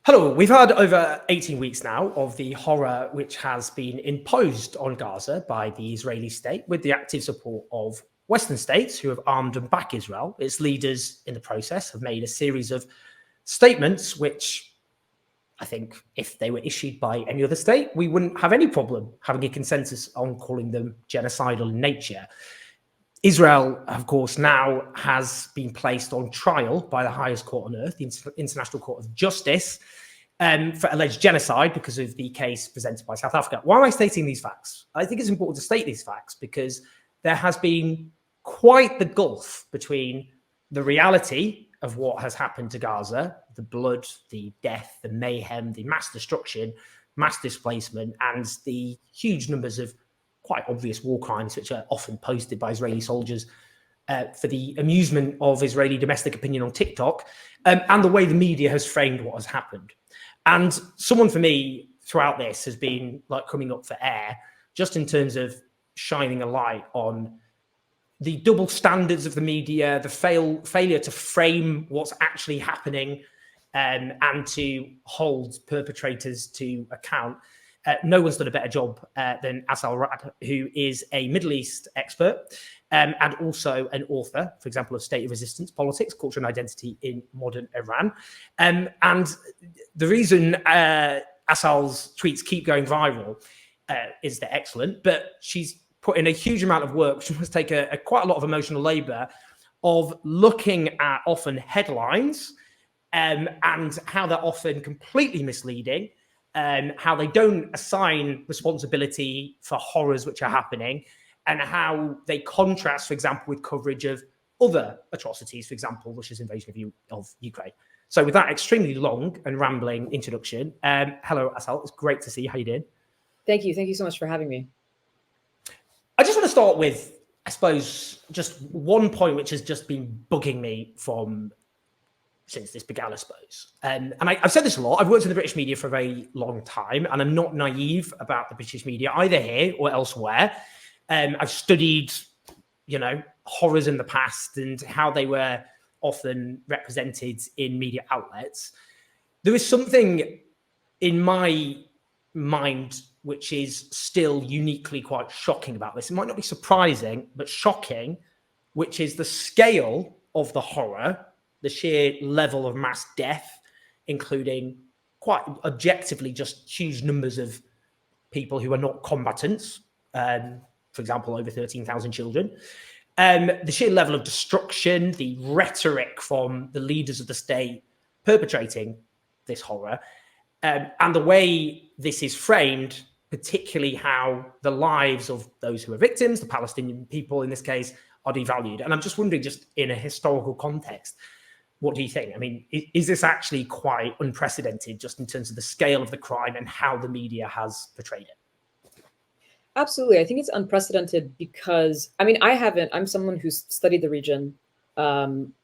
Hello, we've had over 18 weeks now of the horror which has been imposed on Gaza by the Israeli state with the active support of Western states who have armed and backed Israel. Its leaders in the process have made a series of statements which I think if they were issued by any other state, we wouldn't have any problem having a consensus on calling them genocidal in nature. Israel, of course, now has been placed on trial by the highest court on earth, the International Court of Justice, for alleged genocide because of the case presented by South Africa. Why am I stating these facts? I think it's important to state these facts because there has been quite the gulf between the reality of what has happened to Gaza, the blood, the death, the mayhem, the mass destruction, mass displacement, and the huge numbers of quite obvious war crimes, which are often posted by Israeli soldiers for the amusement of Israeli domestic opinion on TikTok, and the way the media has framed what has happened. And someone for me throughout this has been like coming up for air, just in terms of shining a light on the double standards of the media, the failure to frame what's actually happening, and to hold perpetrators to account. No one's done a better job than Assal Rad, who is a Middle East expert and also an author, for example, of State of Resistance, Politics, Culture and Identity in Modern Iran. And the reason Assal's tweets keep going viral is they're excellent, but she's put in a huge amount of work, which must take quite a lot of emotional labor, of looking at often headlines and how they're often completely misleading, how they don't assign responsibility for horrors which are happening, and how they contrast, for example, with coverage of other atrocities, for example, Russia's invasion of Ukraine. So with that extremely long and rambling introduction, hello, Assal. It's great to see you. How you doing? Thank you. Thank you so much for having me. I just want to start with, I suppose, just one point which has just been bugging me since this began, I suppose. And I've said this a lot. I've worked in the British media for a very long time, and I'm not naive about the British media, either here or elsewhere. I've studied, horrors in the past and how they were often represented in media outlets. There is something in my mind which is still uniquely quite shocking about this. It might not be surprising, but shocking, which is the scale of the horror, the sheer level of mass death, including quite objectively just huge numbers of people who are not combatants, for example, over 13,000 children, the sheer level of destruction, the rhetoric from the leaders of the state perpetrating this horror, and the way this is framed, particularly how the lives of those who are victims, the Palestinian people in this case, are devalued. And I'm just wondering, just in a historical context, what do you think? I mean, is this actually quite unprecedented just in terms of the scale of the crime and how the media has portrayed it? Absolutely. I think it's unprecedented because, I'm someone who's studied the region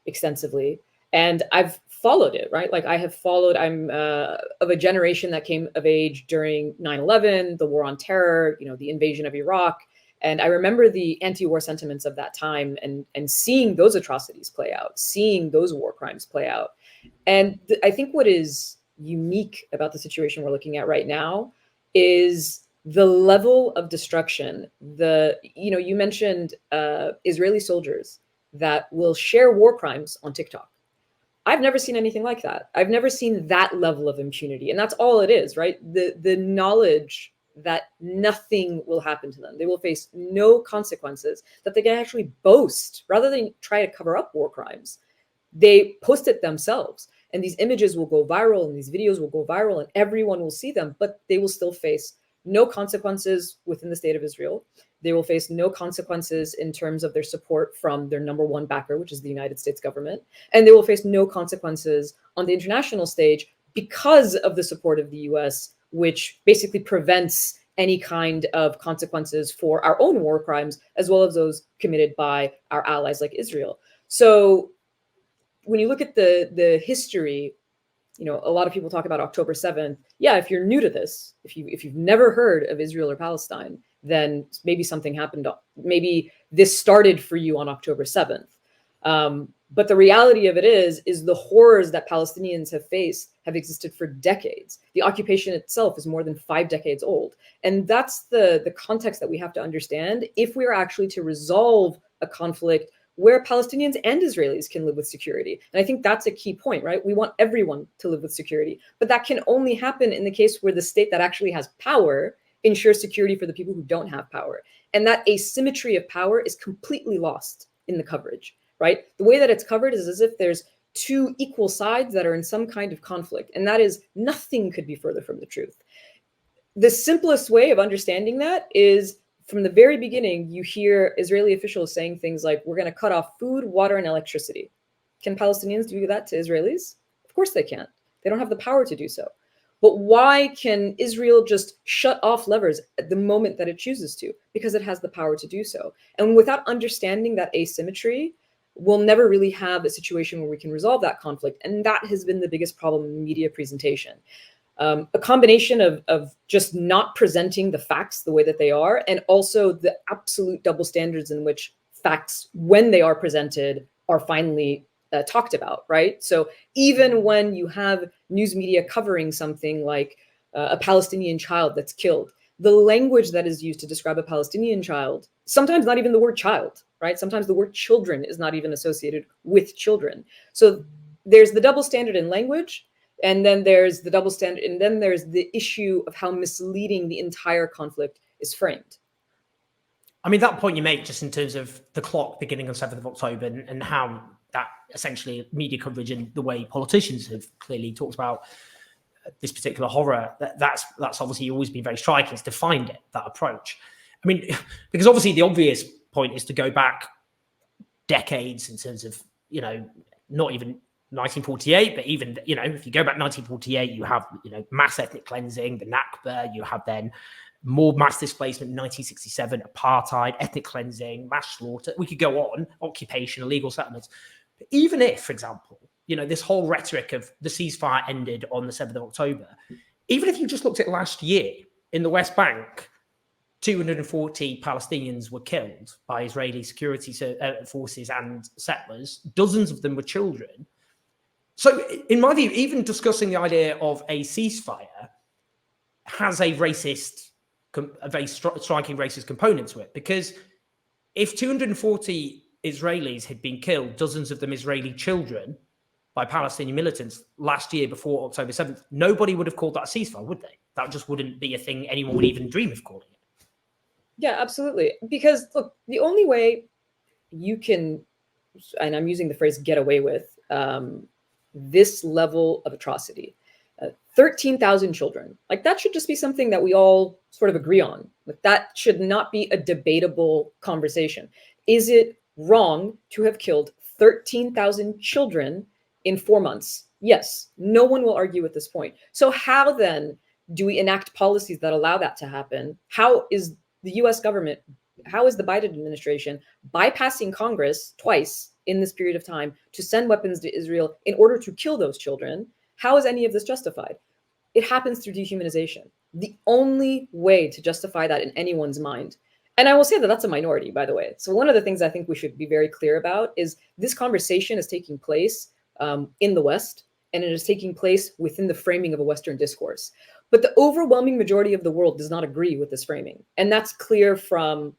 extensely, and I've followed it, right? Like I'm of a generation that came of age during 9/11, the war on terror, the invasion of Iraq. And I remember the anti-war sentiments of that time and seeing those atrocities play out, seeing those war crimes play out. And I think what is unique about the situation we're looking at right now is the level of destruction. You mentioned Israeli soldiers that will share war crimes on TikTok. I've never seen anything like that. I've never seen that level of impunity. And that's all it is, right? The knowledge that nothing will happen to them. They will face no consequences, that they can actually boast rather than try to cover up war crimes. They post it themselves, and these images will go viral and these videos will go viral and everyone will see them, but they will still face no consequences within the state of Israel. They will face no consequences in terms of their support from their number one backer, which is the United States government. And they will face no consequences on the international stage because of the support of the US, which basically prevents any kind of consequences for our own war crimes, as well as those committed by our allies like Israel. So when you look at the history, a lot of people talk about October 7th. Yeah, if you're new to this, if you've never heard of Israel or Palestine, then maybe something happened. Maybe this started for you on October 7th. But the reality of it is the horrors that Palestinians have faced have existed for decades. The occupation itself is more than 5 decades old. And that's the context that we have to understand if we are actually to resolve a conflict where Palestinians and Israelis can live with security. And I think that's a key point, right? We want everyone to live with security, but that can only happen in the case where the state that actually has power ensures security for the people who don't have power. And that asymmetry of power is completely lost in the coverage, right? The way that it's covered is as if there's 2 equal sides that are in some kind of conflict. And that is, nothing could be further from the truth. The simplest way of understanding that is, from the very beginning, you hear Israeli officials saying things like, we're going to cut off food, water, and electricity. Can Palestinians do that to Israelis? Of course they can't. They don't have the power to do so. But why can Israel just shut off levers at the moment that it chooses to? Because it has the power to do so. And without understanding that asymmetry, we'll never really have a situation where we can resolve that conflict. And that has been the biggest problem in media presentation. A combination of just not presenting the facts the way that they are, and also the absolute double standards in which facts, when they are presented, are finally talked about, right? So even when you have news media covering something like a Palestinian child that's killed, the language that is used to describe a Palestinian child, sometimes not even the word child, right? Sometimes the word children is not even associated with children. So there's the double standard in language, and then there's the double standard, and then there's the issue of how misleading the entire conflict is framed. I mean, that point you make just in terms of the clock beginning on 7th of October and how that essentially media coverage and the way politicians have clearly talked about this particular horror, that's obviously always been very striking, is to find it, that approach. I mean, because obviously the obvious point is to go back decades in terms of, not even 1948, but even, if you go back 1948, you have, mass ethnic cleansing, the Nakba, you have then more mass displacement in 1967, apartheid, ethnic cleansing, mass slaughter. We could go on, occupation, illegal settlements. But even if, for example, this whole rhetoric of the ceasefire ended on the 7th of October, even if you just looked at last year in the West Bank, 240 Palestinians were killed by Israeli security forces and settlers. Dozens of them were children. So in my view, even discussing the idea of a ceasefire has a very striking racist component to it, because if 240 Israelis had been killed, dozens of them Israeli children, by Palestinian militants last year before October 7th, nobody would have called that a ceasefire, would they? That just wouldn't be a thing anyone would even dream of calling it. Yeah, absolutely. Because look, the only way you can, and I'm using the phrase get away with, this level of atrocity, 13,000 children, like that should just be something that we all sort of agree on. Like that should not be a debatable conversation. Is it wrong to have killed 13,000 children in 4 months? Yes, no one will argue at this point. So how then do we enact policies that allow that to happen? How is the US government, how is the Biden administration bypassing Congress twice in this period of time to send weapons to Israel in order to kill those children? How is any of this justified? It happens through dehumanization. The only way to justify that in anyone's mind. And I will say that that's a minority, by the way. So one of the things I think we should be very clear about is this conversation is taking place in the West, and it is taking place within the framing of a Western discourse. But the overwhelming majority of the world does not agree with this framing. And that's clear from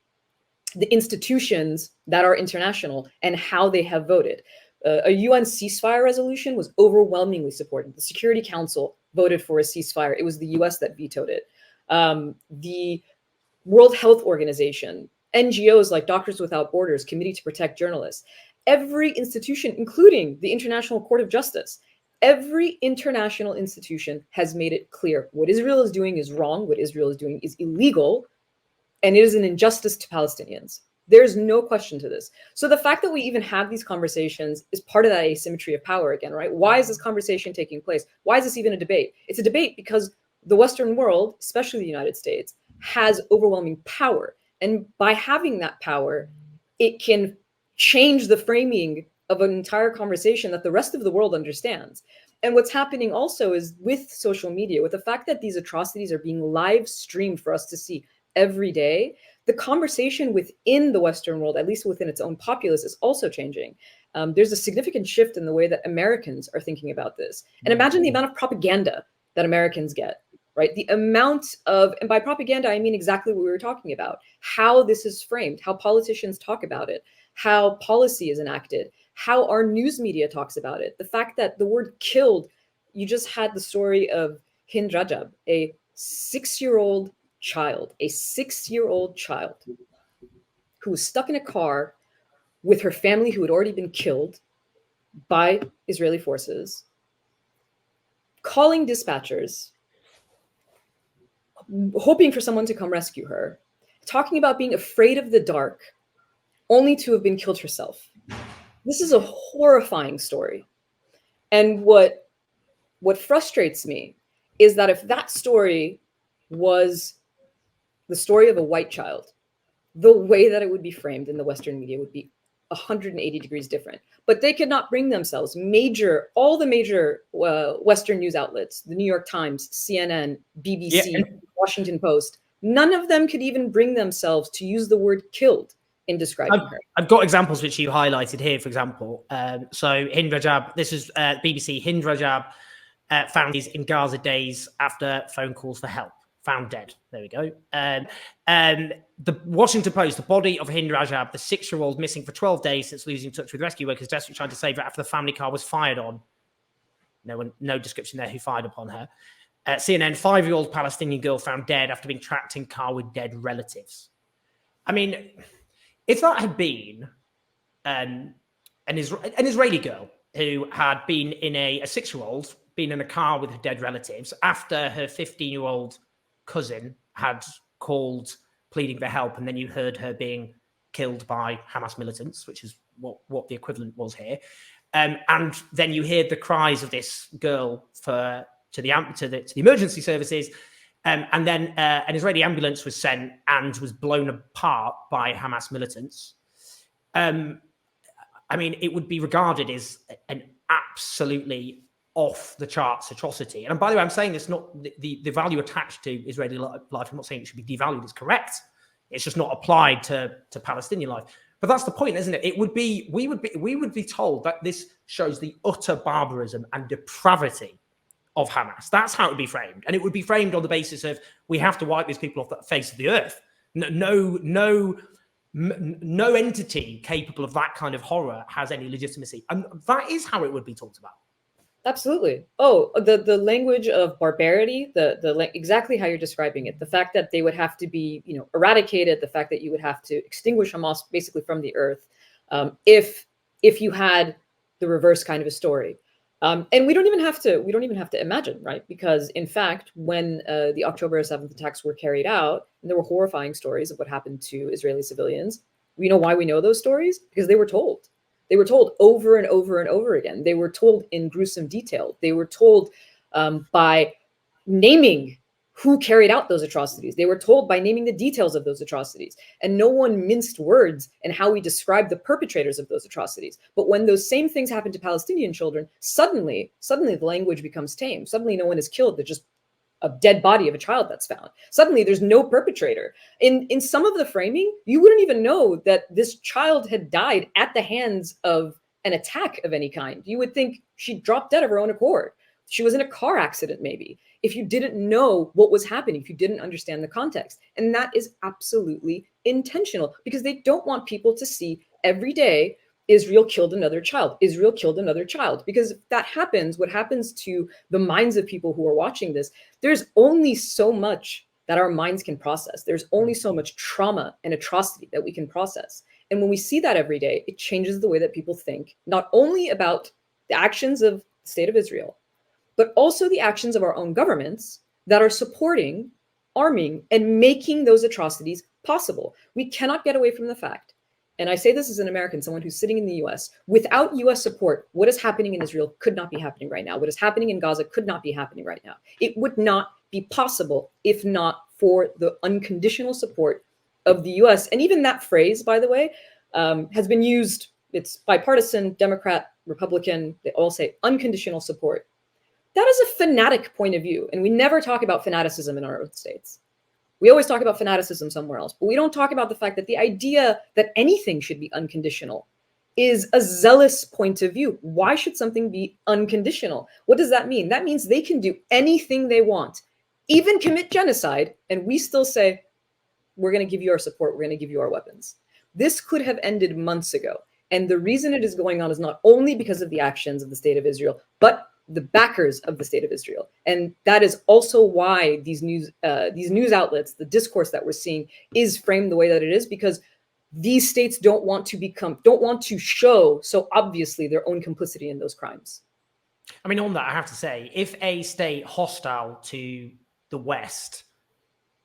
the institutions that are international and how they have voted. A UN ceasefire resolution was overwhelmingly supported. The Security Council voted for a ceasefire. It was the US that vetoed it. The World Health Organization, NGOs like Doctors Without Borders, Committee to Protect Journalists, every institution, including the International Court of Justice, every international institution has made it clear what Israel is doing is wrong, what Israel is doing is illegal, and it is an injustice to Palestinians. There's no question to this. So the fact that we even have these conversations is part of that asymmetry of power again, right? Why is this conversation taking place? Why is this even a debate? It's a debate because the Western world, especially the United States, has overwhelming power. And by having that power, it can change the framing of an entire conversation that the rest of the world understands. And what's happening also is with social media, with the fact that these atrocities are being live streamed for us to see every day, the conversation within the Western world, at least within its own populace, is also changing. there's a significant shift in the way that Americans are thinking about this. And imagine the amount of propaganda that Americans get, right? The amount of, and by propaganda, I mean exactly what we were talking about, how this is framed, how politicians talk about it, how policy is enacted, how our news media talks about it. The fact that the word killed, you just had the story of Hind Rajab, a 6-year-old child, who was stuck in a car with her family who had already been killed by Israeli forces, calling dispatchers, hoping for someone to come rescue her, talking about being afraid of the dark, only to have been killed herself. This is a horrifying story. And what frustrates me is that if that story was the story of a white child, the way that it would be framed in the Western media would be 180 degrees different. But they could not bring themselves, all the major Western news outlets, the New York Times, CNN, BBC, Washington Post, none of them could even bring themselves to use the word killed in describing her. I've got examples which you highlighted here, for example. So Hind Rajab, this is BBC, Hind Rajab found in Gaza days after phone calls for help. Found dead. There we go. The Washington Post, the body of Hind Rajab, the 6-year-old missing for 12 days since losing touch with rescue workers, desperately trying to save her after the family car was fired on. No description there who fired upon her. CNN, 5-year-old Palestinian girl found dead after being tracked in car with dead relatives. I mean, if that had been an Israeli girl who had been in a 6-year-old, been in a car with her dead relatives after her 15-year-old cousin had called pleading for help, and then you heard her being killed by Hamas militants, which is what the equivalent was here, and then you heard the cries of this girl to the emergency services, and then an Israeli ambulance was sent and was blown apart by Hamas militants. I mean, it would be regarded as an absolutely off the charts atrocity. And by the way, I'm saying this not the value attached to Israeli life. I'm not saying it should be devalued. It's correct. It's just not applied to Palestinian life. But that's the point, isn't it? We would be told that this shows the utter barbarism and depravity of Hamas. That's how it would be framed. And it would be framed on the basis of we have to wipe these people off the face of the earth. No entity capable of that kind of horror has any legitimacy. And that is how it would be talked about. Absolutely. Oh, the language of barbarity, exactly how you're describing it. The fact that they would have to be, eradicated. The fact that you would have to extinguish Hamas basically from the earth, if you had the reverse kind of a story. And we don't even have to imagine, right? Because in fact, when the October 7th attacks were carried out, and there were horrifying stories of what happened to Israeli civilians. We know why we know those stories, because they were told. They were told over and over and over again. They were told in gruesome detail. They were told by naming who carried out those atrocities. They were told by naming the details of those atrocities. And no one minced words in how we describe the perpetrators of those atrocities. But when those same things happen to Palestinian children, suddenly the language becomes tame. Suddenly no one is killed. They're just a dead body of a child that's found. Suddenly there's no perpetrator. In some of the framing, you wouldn't even know that this child had died at the hands of an attack of any kind. You would think she dropped dead of her own accord. She was in a car accident, maybe, if you didn't know what was happening, if you didn't understand the context. And that is absolutely intentional, because they don't want people to see every day Israel killed another child. Israel killed another child. Because if that happens, what happens to the minds of people who are watching this, there's only so much that our minds can process. There's only so much trauma and atrocity that we can process. And when we see that every day, it changes the way that people think, not only about the actions of the state of Israel, but also the actions of our own governments that are supporting, arming, and making those atrocities possible. We cannot get away from the fact, and I say this as an American, someone who's sitting in the US, without US support, what is happening in Israel could not be happening right now. What is happening in Gaza could not be happening right now. It would not be possible if not for the unconditional support of the US. And even that phrase, by the way, has been used. It's bipartisan, Democrat, Republican. They all say unconditional support. That is a fanatic point of view. And we never talk about fanaticism in our own states. We always talk about fanaticism somewhere else, but we don't talk about the fact that the idea that anything should be unconditional is a zealous point of view. Why should something be unconditional? What does that mean? That means they can do anything they want, even commit genocide, and we still say, we're going to give you our support, we're going to give you our weapons. This could have ended months ago. And the reason it is going on is not only because of the actions of the state of Israel, but the backers of the state of Israel. And that is also why these news outlets, the discourse that we're seeing is framed the way that it is, because these states don't want to show so obviously their own complicity in those crimes. I mean, on that, I have to say, if a state hostile to the West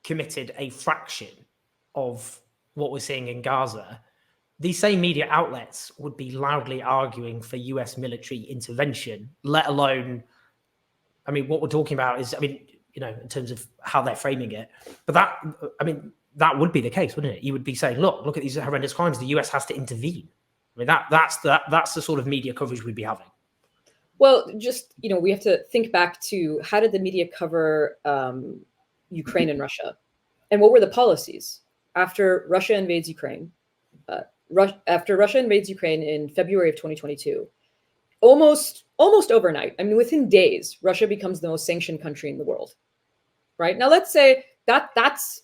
committed a fraction of what we're seeing in Gaza, these same media outlets would be loudly arguing for US military intervention, let alone, I mean, what we're talking about is, I mean, you know, in terms of how they're framing it, but that, I mean, that would be the case, wouldn't it? You would be saying, look at these horrendous crimes. The US has to intervene. I mean, that's the sort of media coverage we'd be having. Well, just, you know, we have to think back to how did the media cover Ukraine and Russia? And what were the policies? After Russia invades Ukraine, in February of 2022, almost overnight, I mean, within days, Russia becomes the most sanctioned country in the world, right? Now, let's say that's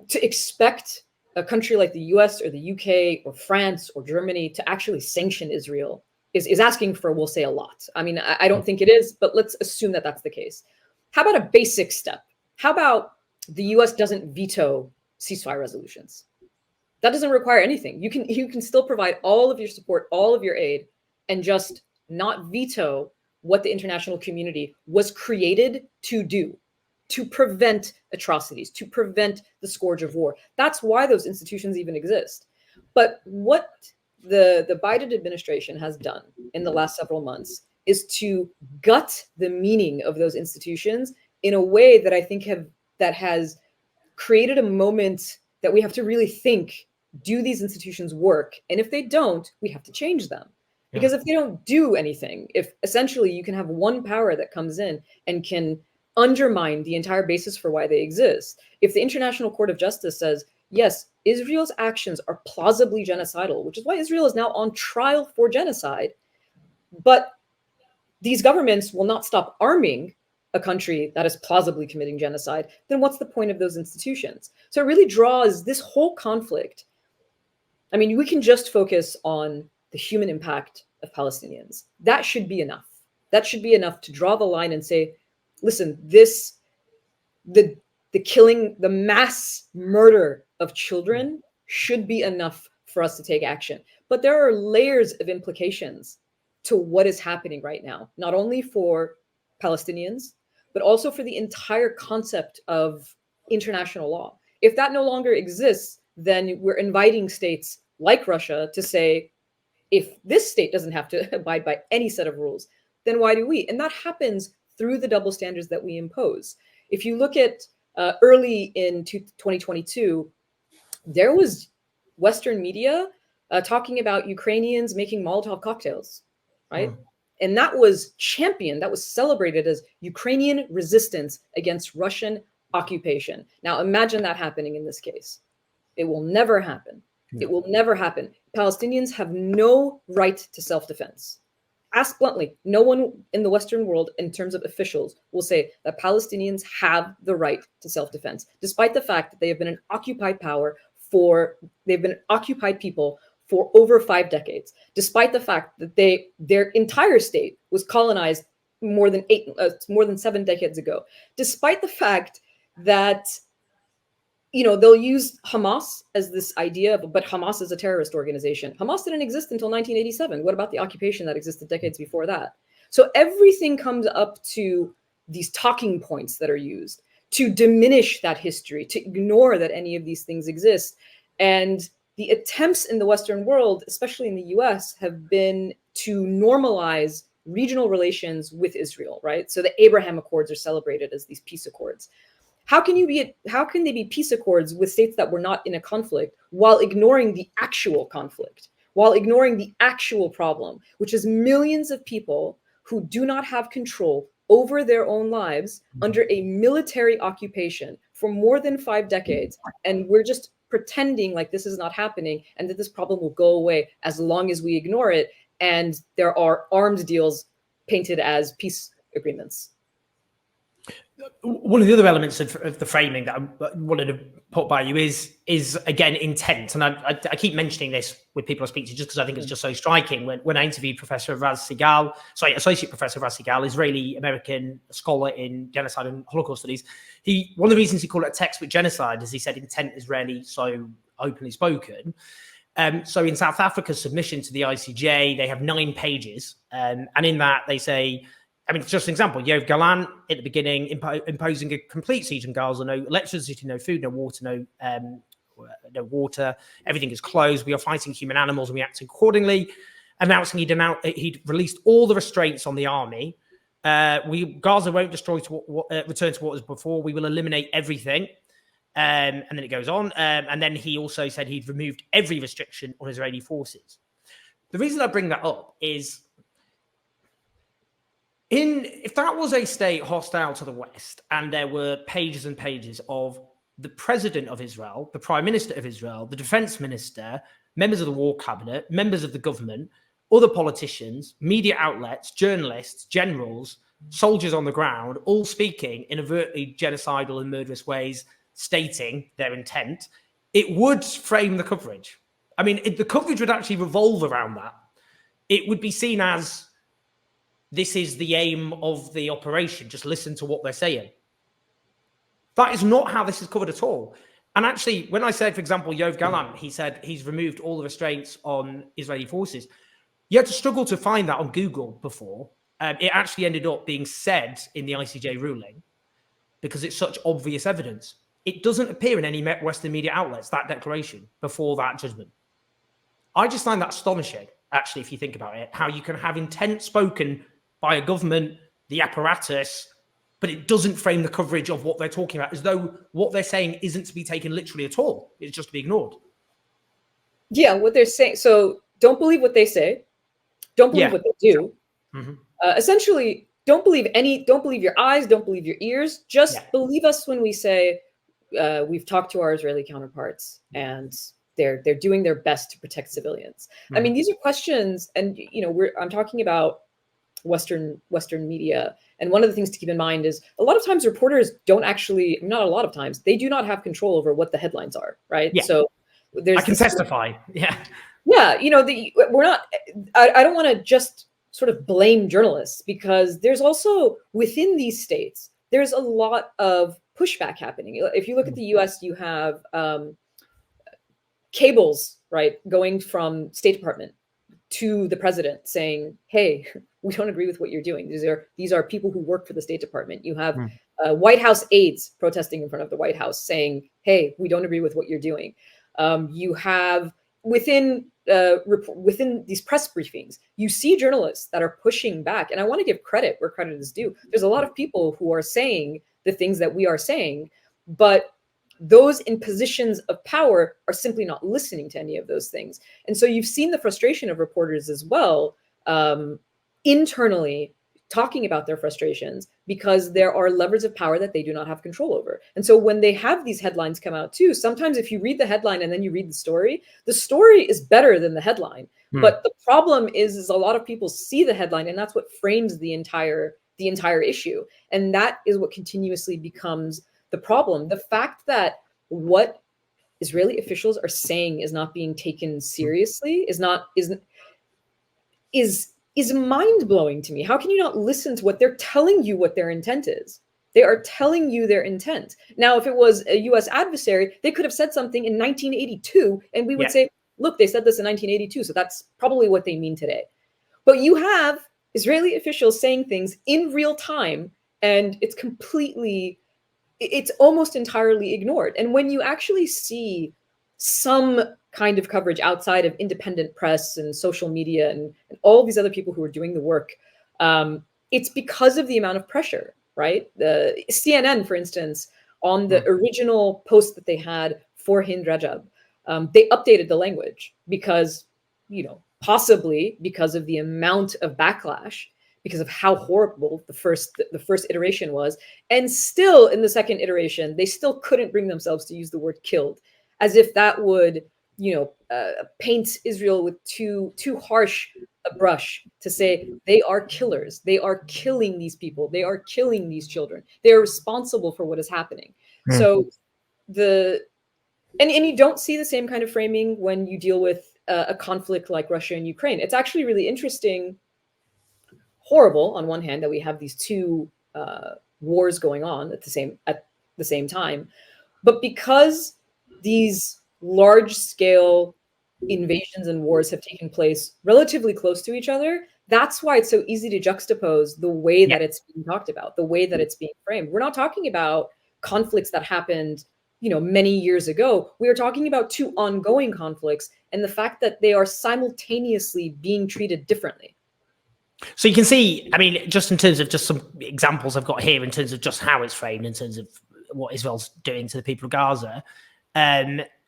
to expect a country like the US or the UK or France or Germany to actually sanction Israel is asking for, we'll say, a lot. I mean, I don't think it is, but let's assume that that's the case. How about a basic step? How about the US doesn't veto ceasefire resolutions? That doesn't require anything. You can still provide all of your support, all of your aid, and just not veto what the international community was created to do, to prevent atrocities, to prevent the scourge of war. That's why those institutions even exist. But what the Biden administration has done in the last several months is to gut the meaning of those institutions in a way that I think has created a moment that we have to really think, do these institutions work? And if they don't, we have to change them. Because if they don't do anything, if essentially you can have one power that comes in and can undermine the entire basis for why they exist. If the International Court of Justice says, yes, Israel's actions are plausibly genocidal, which is why Israel is now on trial for genocide, but these governments will not stop arming a country that is plausibly committing genocide, then what's the point of those institutions? So it really draws this whole conflict. I mean, we can just focus on the human impact of Palestinians. That should be enough. That should be enough to draw the line and say, listen, the killing, the mass murder of children should be enough for us to take action. But there are layers of implications to what is happening right now, not only for Palestinians, but also for the entire concept of international law. If that no longer exists, then we're inviting states like Russia to say, if this state doesn't have to abide by any set of rules, then why do we? And that happens through the double standards that we impose. If you look at early in 2022, there was Western media talking about Ukrainians making Molotov cocktails, right? And that was championed, that was celebrated as Ukrainian resistance against Russian occupation. Now imagine that happening in this case. It will never happen. It will never happen. Palestinians have no right to self-defense. Ask bluntly, no one in the Western world, in terms of officials, will say that Palestinians have the right to self-defense, despite the fact that they have been an occupied power they've been occupied people for over 5 decades, despite the fact that their entire state was colonized more than 7 decades ago, despite the fact that, you know, they'll use Hamas as this idea, but Hamas is a terrorist organization. Hamas didn't exist until 1987. What about the occupation that existed decades before that? So everything comes up to these talking points that are used to diminish that history, to ignore that any of these things exist. And the attempts in the Western world, especially in the US, have been to normalize regional relations with Israel, right? So the Abraham Accords are celebrated as these peace accords. How can they be peace accords with states that were not in a conflict while ignoring the actual conflict, while ignoring the actual problem, which is millions of people who do not have control over their own lives under a military occupation for more than 5 decades. And we're just pretending like this is not happening and that this problem will go away as long as we ignore it. And there are arms deals painted as peace agreements. One of the other elements of the framing that I wanted to put by you is again intent, and I keep mentioning this with people I speak to just because I think it's just so striking. When I interviewed Associate Professor Raz Sigal, Israeli American scholar in genocide and Holocaust studies, one of the reasons he called it a textbook genocide is he said intent is rarely so openly spoken. So in South Africa's submission to the ICJ, they have 9 pages, and in that they say, I mean, just an example, Yoav Galan at the beginning imposing a complete siege on Gaza, no electricity, no food, no water, no water. Everything is closed. We are fighting human animals and we act accordingly. Announcing he'd released all the restraints on the army. Gaza won't return to what was before. We will eliminate everything. And then it goes on. And then he also said he'd removed every restriction on Israeli forces. The reason I bring that up is, if that was a state hostile to the West and there were pages and pages of the president of Israel, the prime minister of Israel, the defense minister, members of the war cabinet, members of the government, other politicians, media outlets, journalists, generals, soldiers on the ground, all speaking in overtly genocidal and murderous ways, stating their intent, it would frame the coverage. I mean, the coverage would actually revolve around that. It would be seen as, this is the aim of the operation. Just listen to what they're saying. That is not how this is covered at all. And actually, when I said, for example, Yoav Galan, he said he's removed all the restraints on Israeli forces. You had to struggle to find that on Google before. It actually ended up being said in the ICJ ruling because it's such obvious evidence. It doesn't appear in any Western media outlets, that declaration, before that judgment. I just find that astonishing, actually, if you think about it, how you can have intent spoken by a government, the apparatus, but it doesn't frame the coverage of what they're talking about, as though what they're saying isn't to be taken literally at all. It's just to be ignored. Yeah, what they're saying. So don't believe what they say. Don't believe what they do. Mm-hmm. Essentially, don't believe your eyes, don't believe your ears. Just believe us when we say we've talked to our Israeli counterparts and they're doing their best to protect civilians. Mm-hmm. I mean, these are questions, and I'm talking about Western media. And one of the things to keep in mind is a lot of times reporters don't actually, not a lot of times, they do not have control over what the headlines are, right? Yeah. So I can testify. Yeah. Yeah. We're not, I don't want to just sort of blame journalists, because there's also within these states, there's a lot of pushback happening. If you look at the US, you have cables, right, going from State Department to the president saying, hey, we don't agree with what you're doing. These are people who work for the State Department. You have White House aides protesting in front of the White House saying, hey, we don't agree with what you're doing. You have within these press briefings, you see journalists that are pushing back. And I want to give credit where credit is due. There's a lot of people who are saying the things that we are saying, but those in positions of power are simply not listening to any of those things. And so you've seen the frustration of reporters as well, internally talking about their frustrations, because there are levers of power that they do not have control over. And so when they have these headlines come out too, sometimes if you read the headline and then you read the story is better than the headline. But the problem is a lot of people see the headline, and that's what frames the entire issue. And that is what continuously becomes the problem. The fact that what Israeli officials are saying is not being taken seriously is mind-blowing to me. How can you not listen to what they're telling you, what their intent is? They are telling you their intent. Now, if it was a US adversary, they could have said something in 1982, and we would say, look, they said this in 1982, so that's probably what they mean today. But you have Israeli officials saying things in real time, and it's almost entirely ignored. And when you actually see some kind of coverage outside of independent press and social media and all these other people who are doing the work, it's because of the amount of pressure, right? The CNN, for instance, on the original post that they had for Hind Rajab, they updated the language because, possibly because of the amount of backlash, because of how horrible the first iteration was. And still in the second iteration, they still couldn't bring themselves to use the word killed. as if that would, paint Israel with too harsh a brush to say they are killers. They are killing these people. They are killing these children. They are responsible for what is happening. So and you don't see the same kind of framing when you deal with a conflict like Russia and Ukraine. It's actually really interesting, horrible on one hand that we have these two wars going on at the same time, but because these large scale invasions and wars have taken place relatively close to each other, that's why it's so easy to juxtapose the way that it's being talked about, the way that it's being framed. We're not talking about conflicts that happened, many years ago. We are talking about two ongoing conflicts and the fact that they are simultaneously being treated differently. So you can see, I mean, just in terms of just some examples I've got here in terms of just how it's framed, in terms of what Israel's doing to the people of Gaza.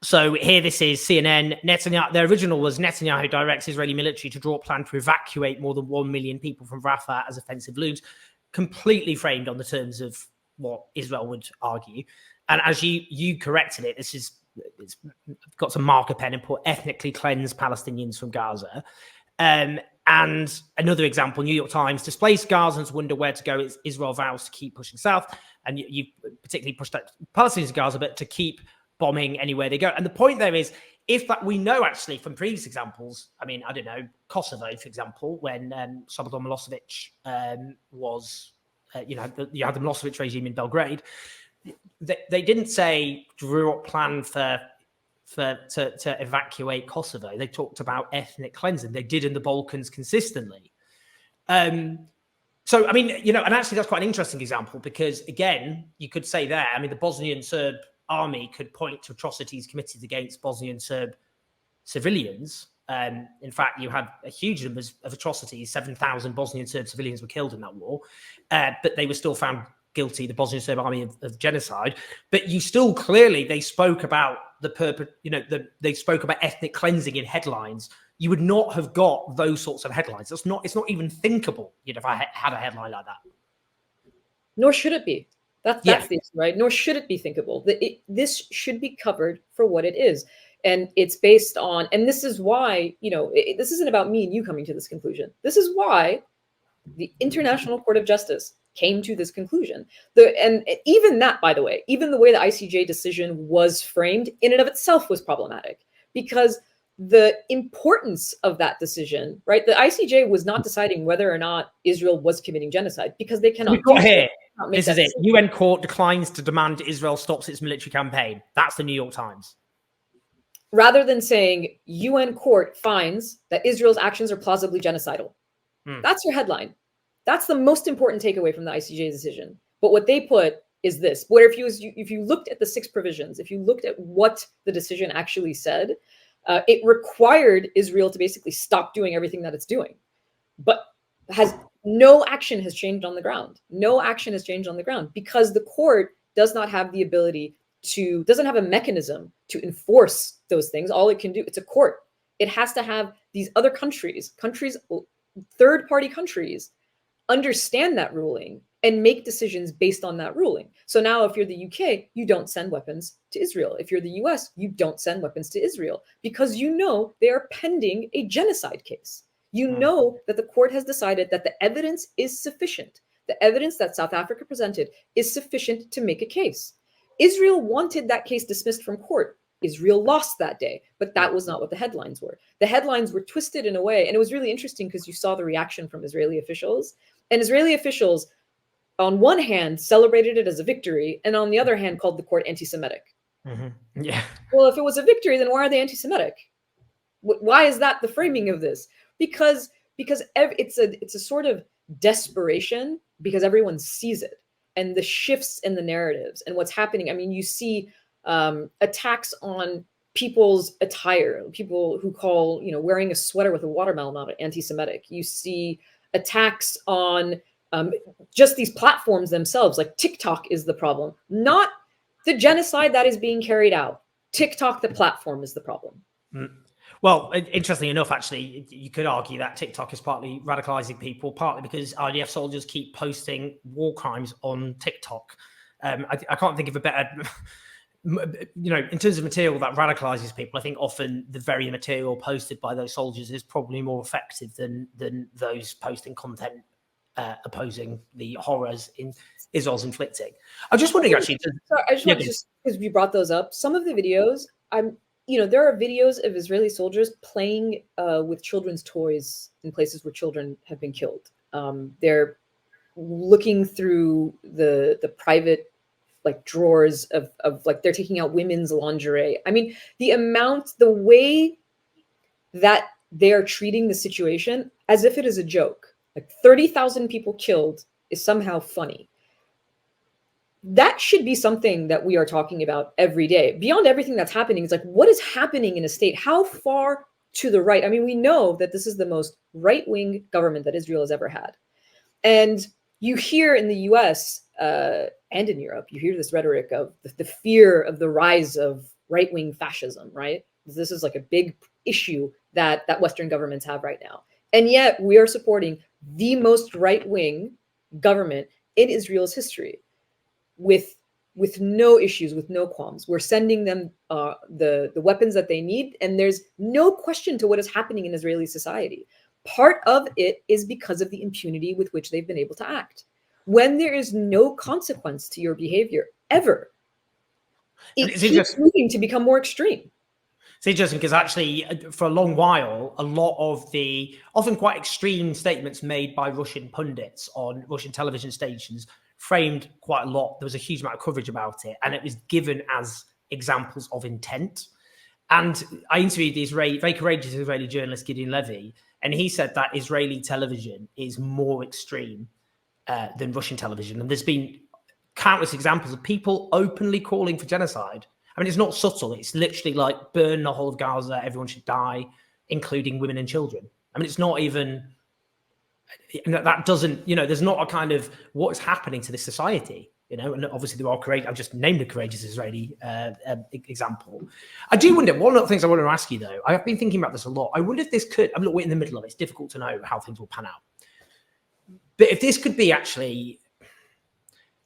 So here, this is CNN. Netanyahu, their original was Netanyahu directs Israeli military to draw up plan to evacuate more than 1 million people from Rafah as offensive looms. Completely framed on the terms of what Israel would argue. And as you corrected it, it's got some marker pen and put ethnically cleanse Palestinians from Gaza. And another example, New York Times, displaced Gazans wonder where to go. Israel vows to keep pushing south. And you particularly pushed that Palestinians in Gaza, but to keep bombing anywhere they go. And the point there is, if that we know actually from previous examples, I mean, I don't know, Kosovo, for example, when Slobodan Milosevic was, you had the Milosevic regime in Belgrade, they didn't say drew up plan to evacuate Kosovo. They talked about ethnic cleansing. They did in the Balkans consistently. So, I mean, and actually that's quite an interesting example because, again, you could say there, I mean, the Bosnian Serb army could point to atrocities committed against Bosnian Serb civilians. In fact, you had a huge number of atrocities. 7,000 Bosnian Serb civilians were killed in that war, but they were still found guilty, the Bosnian Serb army, of genocide. But you still clearly, they spoke about they spoke about ethnic cleansing in headlines. You would not have got those sorts of headlines. It's not even thinkable, if I had a headline like that. Nor should it be. That's the issue, right? Nor should it be thinkable. This should be covered for what it is. And it's based on, and this is why, this isn't about me and you coming to this conclusion. This is why the International Court of Justice came to this conclusion. And even that, by the way, even the way the ICJ decision was framed in and of itself was problematic, because the importance of that decision, right? The ICJ was not deciding whether or not Israel was committing genocide, because they cannot. We've got here. This is it. UN court declines to demand Israel stops its military campaign. That's the New York Times. Rather than saying UN court finds that Israel's actions are plausibly genocidal. That's your headline. That's the most important takeaway from the ICJ decision. But what they put is this, where if you looked at the 6 provisions, if you looked at what the decision actually said, it required Israel to basically stop doing everything that it's doing. But no action has changed on the ground. No action has changed on the ground because the court does not have the ability doesn't have a mechanism to enforce those things. All it can do, it's a court. It has to have these other countries, third-party countries, understand that ruling and make decisions based on that ruling. So now if you're the UK, you don't send weapons to Israel. If you're the US, you don't send weapons to Israel because they are pending a genocide case. You know that the court has decided that the evidence is sufficient. The evidence that South Africa presented is sufficient to make a case. Israel wanted that case dismissed from court. Israel lost that day, but that was not what the headlines were. The headlines were twisted in a way, and it was really interesting because you saw the reaction from Israeli officials. And Israeli officials, on one hand, celebrated it as a victory, and on the other hand, called the court anti-Semitic. Mm-hmm. Yeah. Well, if it was a victory, then why are they anti-Semitic? Why is that the framing of this? Because it's a sort of desperation because everyone sees it, and the shifts in the narratives and what's happening. I mean, you see attacks on people's attire, people who call, wearing a sweater with a watermelon on it anti-Semitic. You see attacks on just these platforms themselves, like TikTok is the problem, not the genocide that is being carried out. TikTok, the platform, is the problem. Well, interestingly enough, actually, you could argue that TikTok is partly radicalizing people, partly because IDF soldiers keep posting war crimes on TikTok. I can't think of a better in terms of material that radicalizes people, I think often the very material posted by those soldiers is probably more effective than those posting content opposing the horrors in Israel's inflicting. I'm just wondering, actually. Sorry, I just want to because you brought those up. Some of the videos, there are videos of Israeli soldiers playing with children's toys in places where children have been killed. They're looking through the private drawers of they're taking out women's lingerie. I mean, the way that they're treating the situation as if it is a joke, 30,000 people killed is somehow funny. That should be something that we are talking about every day. Beyond everything that's happening, it's what is happening in a state? How far to the right? I mean, we know that this is the most right-wing government that Israel has ever had. And you hear in the US and in Europe, you hear this rhetoric of the fear of the rise of right-wing fascism, right? This is a big issue that Western governments have right now. And yet we are supporting the most right-wing government in Israel's history with no issues, with no qualms. We're sending them the weapons that they need, and there's no question to what is happening in Israeli society. Part of it is because of the impunity with which they've been able to act. When there is no consequence to your behavior ever, it keeps moving to become more extreme. It's interesting because actually, for a long while, a lot of the often quite extreme statements made by Russian pundits on Russian television stations framed quite a lot. There was a huge amount of coverage about it, and it was given as examples of intent. And I interviewed the very courageous Israeli journalist Gideon Levy, and he said that Israeli television is more extreme than Russian television. And there's been countless examples of people openly calling for genocide. I mean, it's not subtle. It's literally burn the whole of Gaza. Everyone should die, including women and children. I mean, it's not even, that doesn't, there's not a kind of what's happening to this society, and obviously there are courageous, I've just named a courageous Israeli example. I do wonder, one of the things I want to ask you though, I've been thinking about this a lot. I wonder if this could, we're in the middle of it. It's difficult to know how things will pan out. But if this could be actually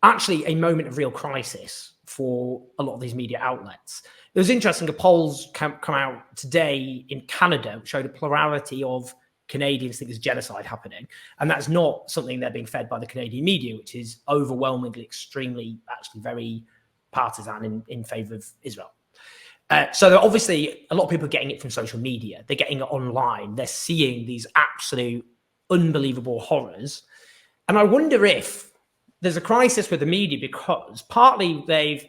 a moment of real crisis for a lot of these media outlets. It was interesting, a poll's come out today in Canada which showed a plurality of Canadians think there's genocide happening. And that's not something they're being fed by the Canadian media, which is overwhelmingly, extremely, actually very partisan in favor of Israel. So obviously a lot of people are getting it from social media. They're getting it online. They're seeing these absolute unbelievable horrors. And I wonder if there's a crisis with the media because partly they've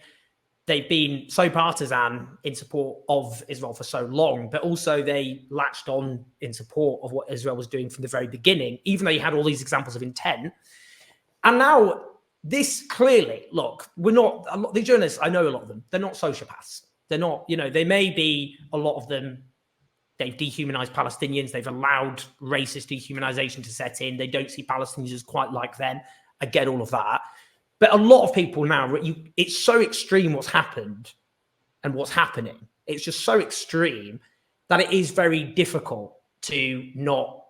been so partisan in support of Israel for so long, but also they latched on in support of what Israel was doing from the very beginning, even though you had all these examples of intent. And now this clearly, look, the journalists, I know a lot of them, they're not sociopaths. They're not, they may be, a lot of them, they've dehumanized Palestinians. They've allowed racist dehumanization to set in. They don't see Palestinians as quite like them. I get all of that. But a lot of people now, it's so extreme what's happened and what's happening. It's just so extreme that it is very difficult to not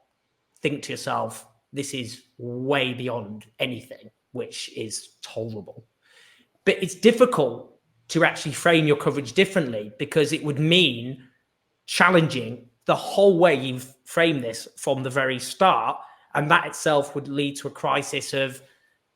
think to yourself, this is way beyond anything, which is tolerable. But it's difficult to actually frame your coverage differently because it would mean challenging the whole way you've framed this from the very start. And that itself would lead to a crisis of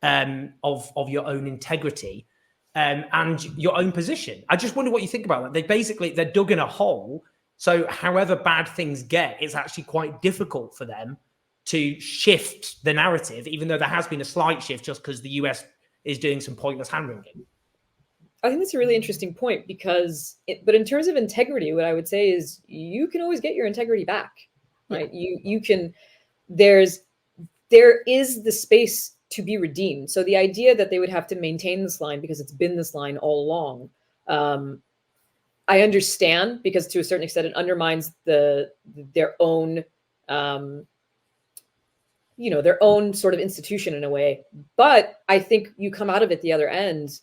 your own integrity and your own position. I just wonder what you think about that. They're dug in a hole. So however bad things get, it's actually quite difficult for them to shift the narrative, even though there has been a slight shift just because the US is doing some pointless hand-wringing. I think that's a really interesting point but in terms of integrity, what I would say is you can always get your integrity back, right? Yeah. You can, there is the space to be redeemed. So the idea that they would have to maintain this line because it's been this line all along, I understand because to a certain extent it undermines their own, their own sort of institution in a way. But I think you come out of it the other end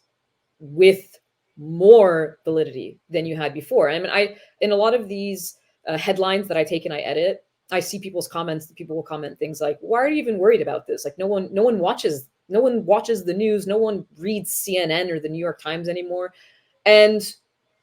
with more validity than you had before. I mean, in a lot of these headlines that I take and I edit, I see people's comments. People will comment things like, "Why are you even worried about this? Like, no one watches the news. No one reads CNN or the New York Times anymore." And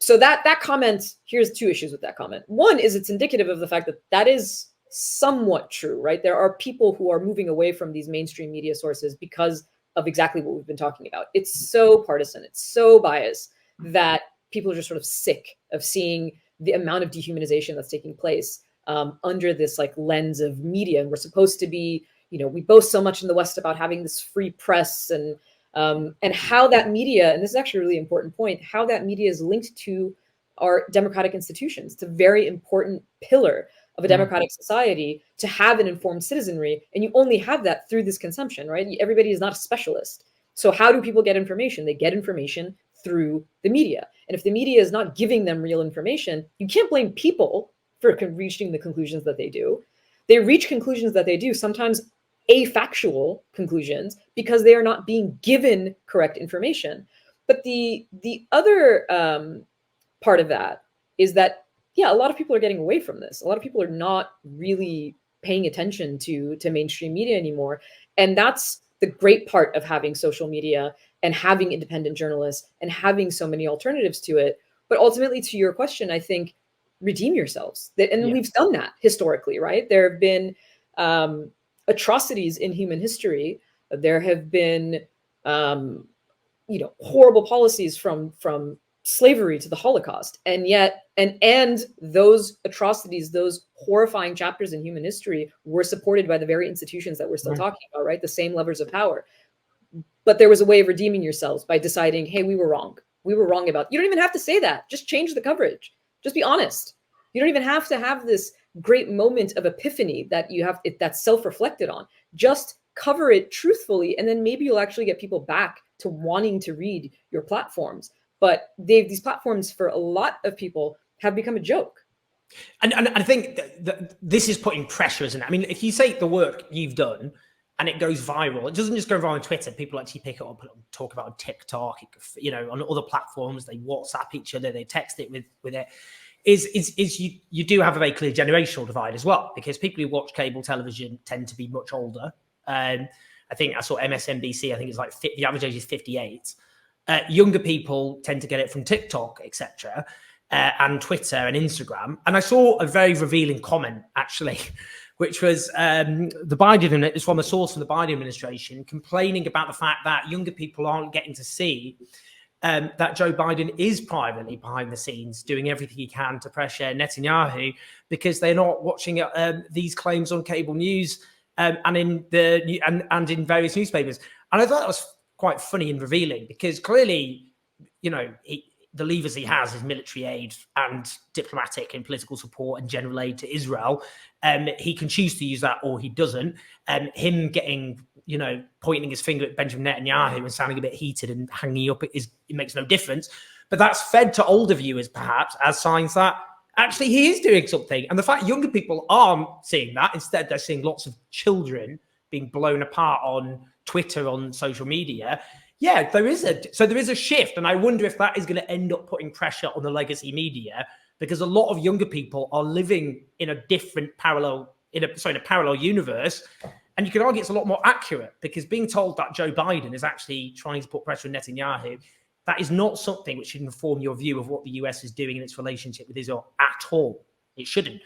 so that comment, here's two issues with that comment. One is it's indicative of the fact that that is somewhat true, right? There are people who are moving away from these mainstream media sources because of exactly what we've been talking about. It's so partisan, it's so biased that people are just sort of sick of seeing the amount of dehumanization that's taking place under this like lens of media. And we're supposed to be, you know, we boast so much in the West about having this free press and how that media, and this is actually a really important point, how that media is linked to our democratic institutions. It's a very important pillar of a democratic society to have an informed citizenry. And you only have that through this consumption, right? Everybody is not a specialist. So how do people get information? They get information through the media. And if the media is not giving them real information, you can't blame people for reaching the conclusions that they do. They reach conclusions that they do, sometimes afactual conclusions, because they are not being given correct information. But the other part of that is that, yeah, a lot of people are getting away from this. A lot of people are not really paying attention to mainstream media anymore. And that's the great part of having social media and having independent journalists and having so many alternatives to it. But ultimately, to your question, I think redeem yourselves. And we've done that historically, right? There have been atrocities in human history. There have been, horrible policies from slavery to the Holocaust, and yet, and those atrocities, those horrifying chapters in human history, were supported by the very institutions that we're still talking about, right? The same levers of power. But there was a way of redeeming yourselves by deciding, hey, we were wrong. We were wrong about. You don't even have to say that. Just change the coverage. Just be honest. You don't even have to have this great moment of epiphany that you have that's self-reflected on. Just cover it truthfully, and then maybe you'll actually get people back to wanting to read your platforms. But these platforms, for a lot of people, have become a joke. And I think that this is putting pressure, isn't it? I mean, if you say the work you've done and it goes viral, it doesn't just go viral on Twitter. People actually pick it up and talk about it on TikTok, on other platforms. They WhatsApp each other, they text it with it. You do have a very clear generational divide as well, because people who watch cable television tend to be much older. I think I saw MSNBC. I think it's like the average age is 58. Younger people tend to get it from TikTok, etc., and Twitter and Instagram. And I saw a very revealing comment, actually, which was it's from a source from the Biden administration complaining about the fact that younger people aren't getting to see that Joe Biden is privately behind the scenes doing everything he can to pressure Netanyahu, because they're not watching these claims on cable news and in in various newspapers. And I thought that was quite funny and revealing, because clearly, the levers he has is military aid and diplomatic and political support and general aid to Israel. He can choose to use that or he doesn't. Him getting, pointing his finger at Benjamin Netanyahu and sounding a bit heated and hanging up, it makes no difference. But that's fed to older viewers, perhaps, as signs that actually he is doing something. And the fact younger people aren't seeing that, instead they're seeing lots of children being blown apart on Twitter, on social media. Yeah, there is a shift. And I wonder if that is going to end up putting pressure on the legacy media, because a lot of younger people are living in a different parallel universe. And you can argue it's a lot more accurate, because being told that Joe Biden is actually trying to put pressure on Netanyahu, that is not something which should inform your view of what the US is doing in its relationship with Israel at all. It shouldn't.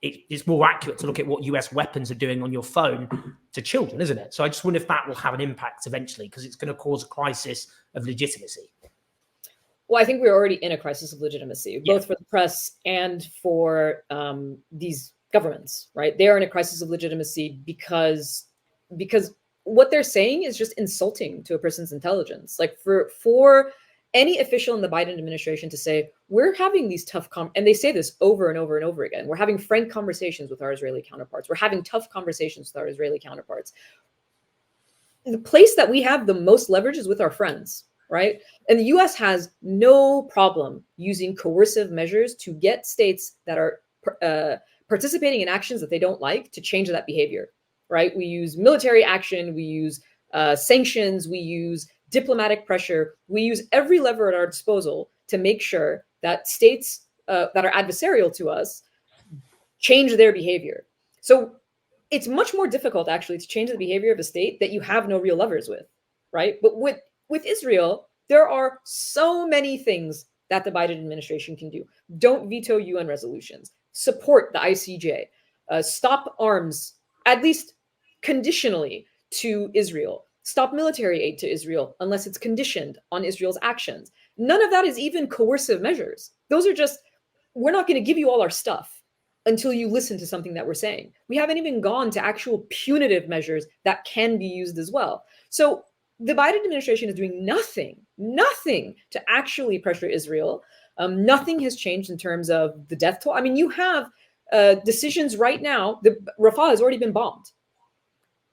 It's more accurate to look at what US weapons are doing on your phone to children, isn't it? So I just wonder if that will have an impact eventually, because it's going to cause a crisis of legitimacy. Well, I think we're already in a crisis of legitimacy, both for the press and for these governments, right? They are in a crisis of legitimacy because what they're saying is just insulting to a person's intelligence. Like for any official in the Biden administration to say, we're having these tough and they say this over and over and over again, we're having frank conversations with our Israeli counterparts. We're having tough conversations with our Israeli counterparts. The place that we have the most leverage is with our friends, right? And the US has no problem using coercive measures to get states that are participating in actions that they don't like to change that behavior, right? We use military action, we use sanctions, we use diplomatic pressure, we use every lever at our disposal to make sure that states that are adversarial to us change their behavior. So it's much more difficult actually to change the behavior of a state that you have no real levers with, right? But with Israel, There are so many things that the Biden administration can do. Don't veto UN resolutions. Support the ICJ. Stop arms, at least conditionally, to Israel. Stop military aid to Israel unless it's conditioned on Israel's actions. None of that is even coercive measures. Those are just, we're not going to give you all our stuff until you listen to something that we're saying. We haven't even gone to actual punitive measures that can be used as well. So the Biden administration is doing nothing to actually pressure Israel. Nothing has changed in terms of the death toll. I mean, you have decisions right now. Rafah has already been bombed.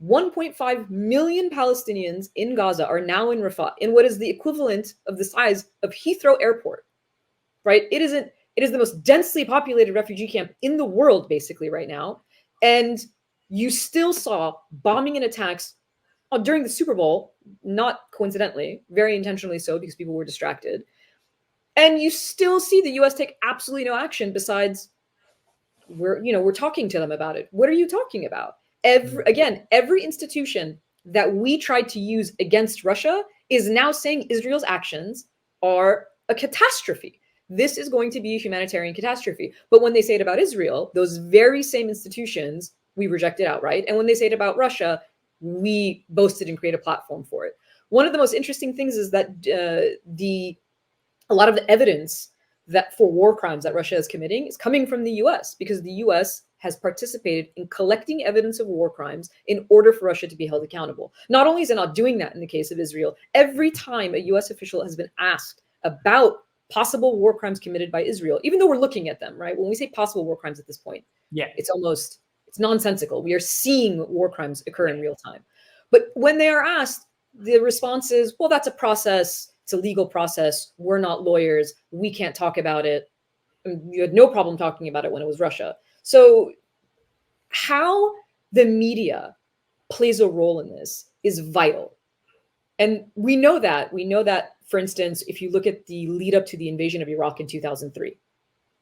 1.5 million Palestinians in Gaza are now in Rafah, in what is the equivalent of the size of Heathrow Airport, right? It is the most densely populated refugee camp in the world, basically, right now. And you still saw bombing and attacks during the Super Bowl, not coincidentally, very intentionally so, because people were distracted. And you still see the US take absolutely no action besides we're talking to them about it. What are you talking about? Every institution that we tried to use against Russia is now saying Israel's actions are a catastrophe. This is going to be a humanitarian catastrophe. But when they say it about Israel, those very same institutions we rejected outright. And when they say it about Russia, we boasted and create a platform for it. One of the most interesting things is that a lot of the evidence that for war crimes that Russia is committing is coming from the US, because the US has participated in collecting evidence of war crimes in order for Russia to be held accountable. Not only is it not doing that in the case of Israel, every time a US official has been asked about possible war crimes committed by Israel, even though we're looking at them, right? When we say possible war crimes at this point, it's nonsensical. We are seeing war crimes occur in real time. But when they are asked, the response is, well, that's a process. It's a legal process. We're not lawyers. We can't talk about it. You had no problem talking about it when it was Russia. So how the media plays a role in this is vital. And we know that, for instance, if you look at the lead up to the invasion of Iraq in 2003,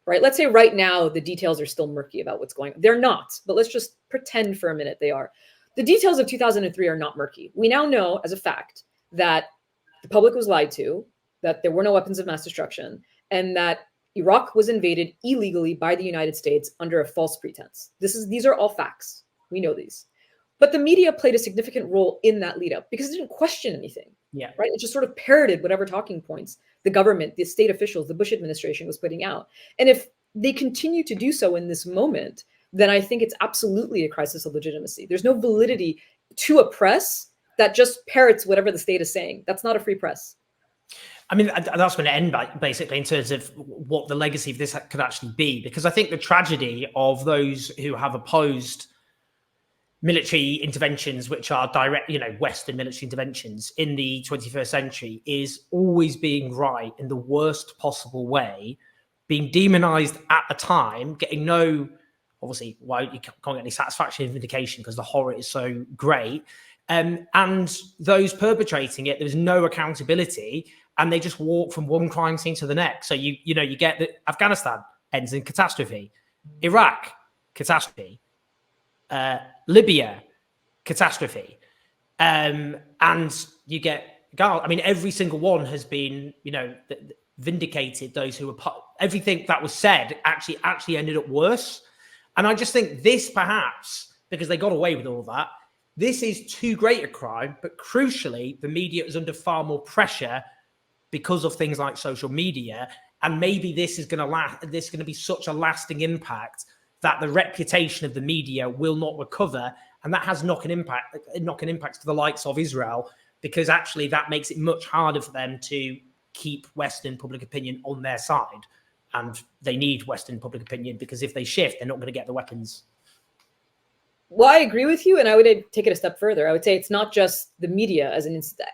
right? Let's say right now the details are still murky about what's going on. They're not, but let's just pretend for a minute they are. The details of 2003 are not murky. We now know as a fact that the public was lied to, that there were no weapons of mass destruction, and that Iraq was invaded illegally by the United States under a false pretense. These are all facts. We know these. But the media played a significant role in that lead up because it didn't question anything. Right? It just sort of parroted whatever talking points the government, the state officials, the Bush administration was putting out. And if they continue to do so in this moment, then I think it's absolutely a crisis of legitimacy. There's no validity to a press that just parrots whatever the state is saying. That's not a free press. I mean, that's going to end basically in terms of what the legacy of this could actually be, because I think the tragedy of those who have opposed military interventions, which are direct, Western military interventions in the 21st century, is always being right in the worst possible way, being demonized at the time, getting no, obviously, why you can't get any satisfaction in vindication because the horror is so great. And those perpetrating it, there's no accountability, and they just walk from one crime scene to the next. So you get that Afghanistan ends in catastrophe, Iraq, catastrophe, Libya, catastrophe, and you get Gaza. I mean, every single one has been, vindicated. Those who were everything that was said actually ended up worse. And I just think this, perhaps because they got away with all that, this is too great a crime. But crucially, the media is under far more pressure because of things like social media. And maybe this is going to be such a lasting impact that the reputation of the media will not recover. And that has knock-on impacts to the likes of Israel, because actually that makes it much harder for them to keep Western public opinion on their side. And they need Western public opinion, because if they shift, they're not going to get the weapons. Well, I agree with you. And I would take it a step further. I would say it's not just the media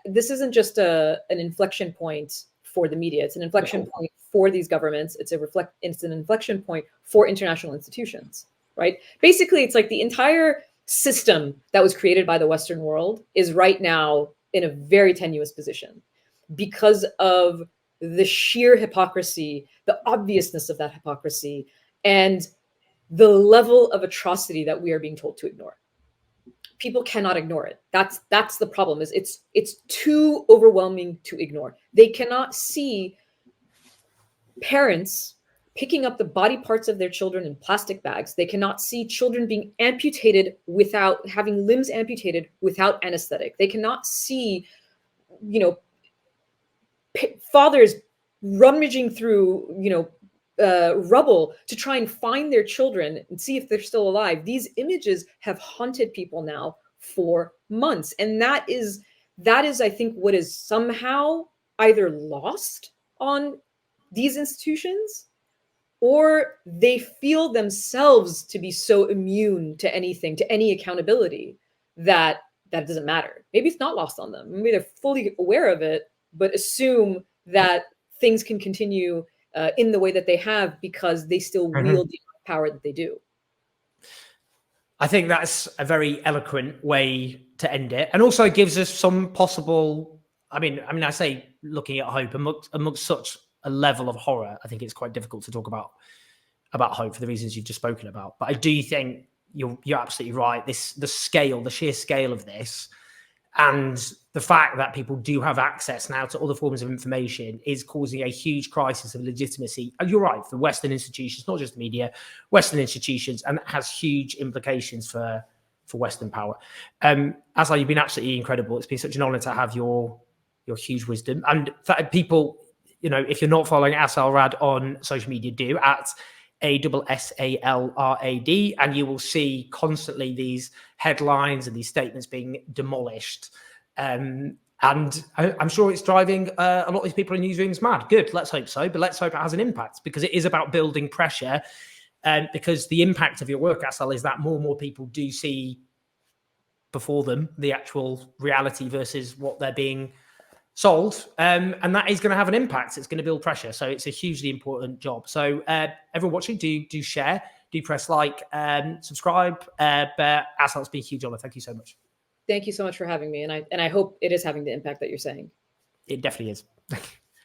this isn't just an inflection point for the media. It's an inflection point for these governments. It's an inflection point for international institutions, right? Basically, it's like the entire system that was created by the Western world is right now in a very tenuous position because of the sheer hypocrisy, the obviousness of that hypocrisy, and the level of atrocity that we are being told to ignore. people cannot ignore it. That's the problem. Is it's too overwhelming to ignore. They cannot see parents picking up the body parts of their children in plastic bags. They cannot see children being amputated without having limbs amputated without anesthetic. They cannot see, you know, fathers rummaging through, you know, rubble to try and find their children and see if they're still alive. These images have haunted people now for months. And that is, I think, what is somehow either lost on these institutions, or they feel themselves to be so immune to anything, to any accountability, that doesn't matter. Maybe it's not lost on them. Maybe they're fully aware of it, but assume that things can continue in the way that they have because they still wield the power that they do. I think that's a very eloquent way to end it, and also gives us some possible. I mean, I say looking at hope amongst such a level of horror. I think it's quite difficult to talk about hope for the reasons you've just spoken about. But I do think you're absolutely right. The sheer scale of this, and the fact that people do have access now to other forms of information is causing a huge crisis of legitimacy. And you're right, for Western institutions, not just the media, Western institutions, and it has huge implications for Western power. Assal, you've been absolutely incredible. It's been such an honor to have your huge wisdom. And people, you know, if you're not following Assal Rad on social media, do at ASSALRAD, and you will see constantly these headlines and these statements being demolished. And I'm sure it's driving a lot of these people in newsrooms mad. Good, let's hope so. But let's hope it has an impact, because it is about building pressure. Because the impact of your work, Assal, is that more and more people do see before them the actual reality versus what they're being sold, and that is going to have an impact. It's going to build pressure, so it's a hugely important job. So everyone watching, do share, do press like, subscribe. But Assal, it's been a huge honor. Thank you so much. Thank you so much for having me, and I hope it is having the impact that you're saying. It definitely is.